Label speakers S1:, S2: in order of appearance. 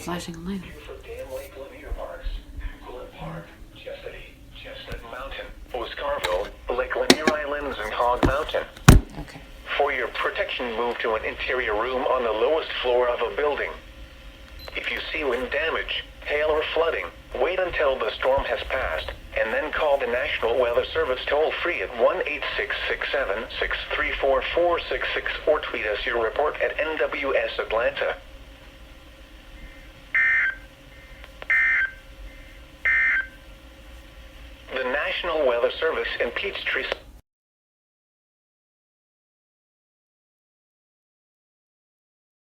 S1: flashing on later.
S2: For Dam Lake Lanier Parks, Glen Park, Chastity, Chestnut Mountain, Oscarville, Lake Lanier Islands, and Hog Mountain.
S1: Okay.
S2: For your protection, move to an interior room on the lowest floor of a building. If you see wind damage, hail, or flooding, wait until the storm has passed, and then call the National Weather Service toll-free at 1-866-7-634-466 or tweet us your report at NWS Atlanta. The National Weather Service in Peachtree